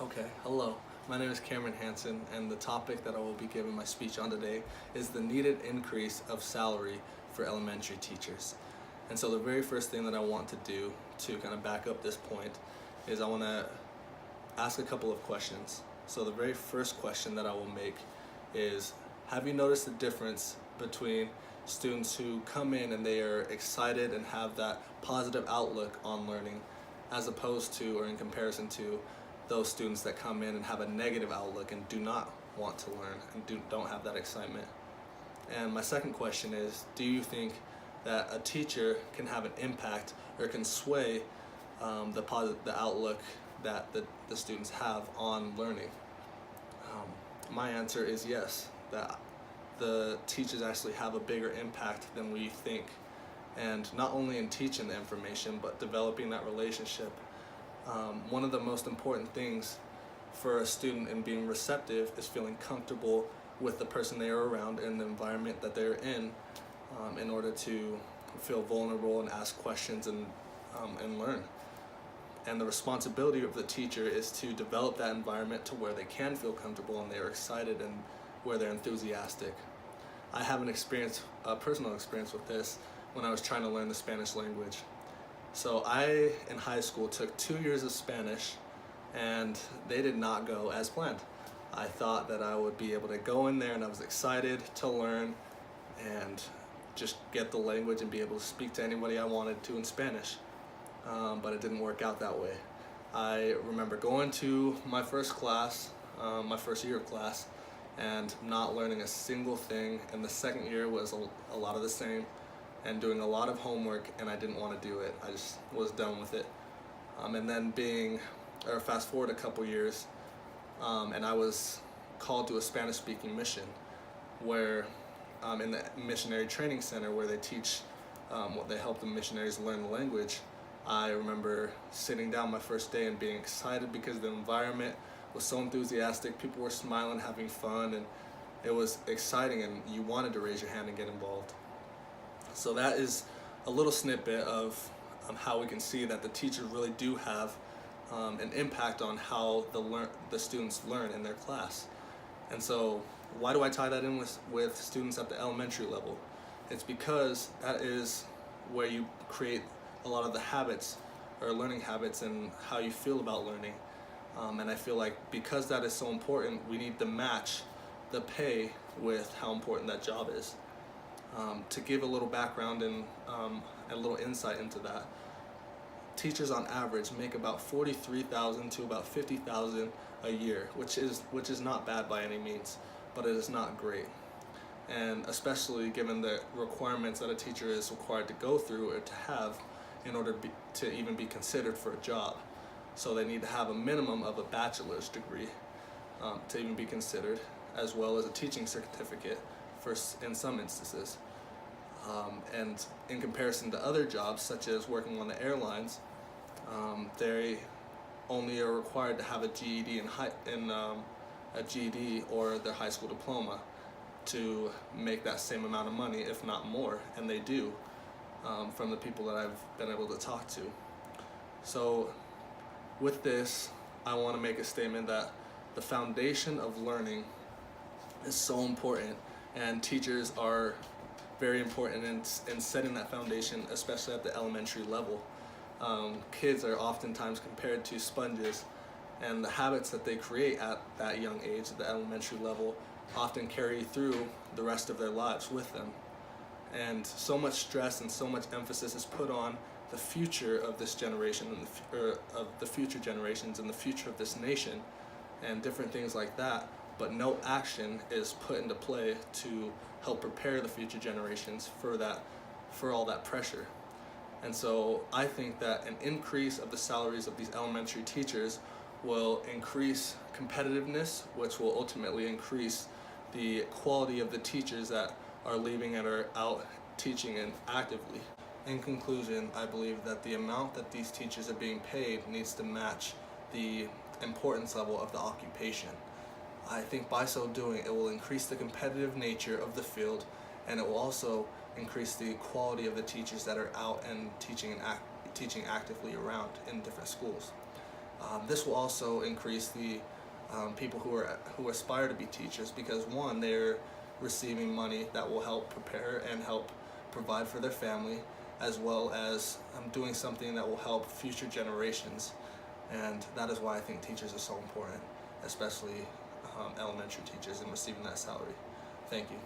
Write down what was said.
Okay, hello. My name is Cameron Hansen, and the topic that I will be giving my speech on today is the needed increase of salary for elementary teachers. And so, the very first thing that I want to do to kind of back up this point is I want to ask a couple of questions. So, the very first question that I will make is, have you noticed the difference between students who come in and they are excited and have that positive outlook on learning, as opposed to, or in comparison to, those students that come in and have a negative outlook and do not want to learn and don't have that excitement? And my second question is, do you think that a teacher can have an impact or can sway the outlook that the students have on learning? My answer is yes, that the teachers actually have a bigger impact than we think. And not only in teaching the information, but developing that relationship. One of the most important things for a student in being receptive is feeling comfortable with the person they are around and the environment that they're in order to feel vulnerable and ask questions and learn. And the responsibility of the teacher is to develop that environment to where they can feel comfortable and they're excited and where they're enthusiastic. I have a personal experience with this when I was trying to learn the Spanish language. So I, in high school, took 2 years of Spanish, and they did not go as planned. I thought that I would be able to go in there, and I was excited to learn and just get the language and be able to speak to anybody I wanted to in Spanish. But it didn't work out that way. I remember going to my first class, my first year of class, and not learning a single thing. And the second year was a lot of the same, and doing a lot of homework, and I didn't want to do it. I just was done with it. And then fast forward a couple years, and I was called to a Spanish-speaking mission, where in the missionary training center where they teach, they help the missionaries learn the language. I remember sitting down my first day and being excited because the environment was so enthusiastic. People were smiling, having fun, and it was exciting, and you wanted to raise your hand and get involved. So that is a little snippet of how we can see that the teachers really do have an impact on how the students learn in their class. And so why do I tie that in with students at the elementary level? It's because that is where you create a lot of the habits or learning habits and how you feel about learning. And I feel like because that is so important, we need to match the pay with how important that job is. To give a little background and a little insight into that, teachers on average make about $43,000 to about $50,000 a year, which is not bad by any means, but it is not great. And especially given the requirements that a teacher is required to go through or to have in order to even be considered for a job. So they need to have a minimum of a bachelor's degree to even be considered, as well as a teaching certificate in some instances. And in comparison to other jobs, such as working on the airlines, they only are required to have a GED a GED or their high school diploma to make that same amount of money, if not more, and they do, from the people that I've been able to talk to. So with this, I want to make a statement that the foundation of learning is so important, and teachers are very important in setting that foundation, especially at the elementary level. Kids are oftentimes compared to sponges, and the habits that they create at that young age, at the elementary level, often carry through the rest of their lives with them. And so much stress and so much emphasis is put on the future of this generation, of the future generations and the future of this nation, and different things like that. But no action is put into play to help prepare the future generations for all that pressure. And so I think that an increase of the salaries of these elementary teachers will increase competitiveness, which will ultimately increase the quality of the teachers that are leaving and are out teaching and actively. In conclusion, I believe that the amount that these teachers are being paid needs to match the importance level of the occupation. I think by so doing, it will increase the competitive nature of the field, and it will also increase the quality of the teachers that are out and teaching actively around in different schools. This will also increase the people who aspire to be teachers, because one, they're receiving money that will help prepare and help provide for their family, as well as doing something that will help future generations. And that is why I think teachers are so important, especially elementary teachers, and receiving that salary. Thank you.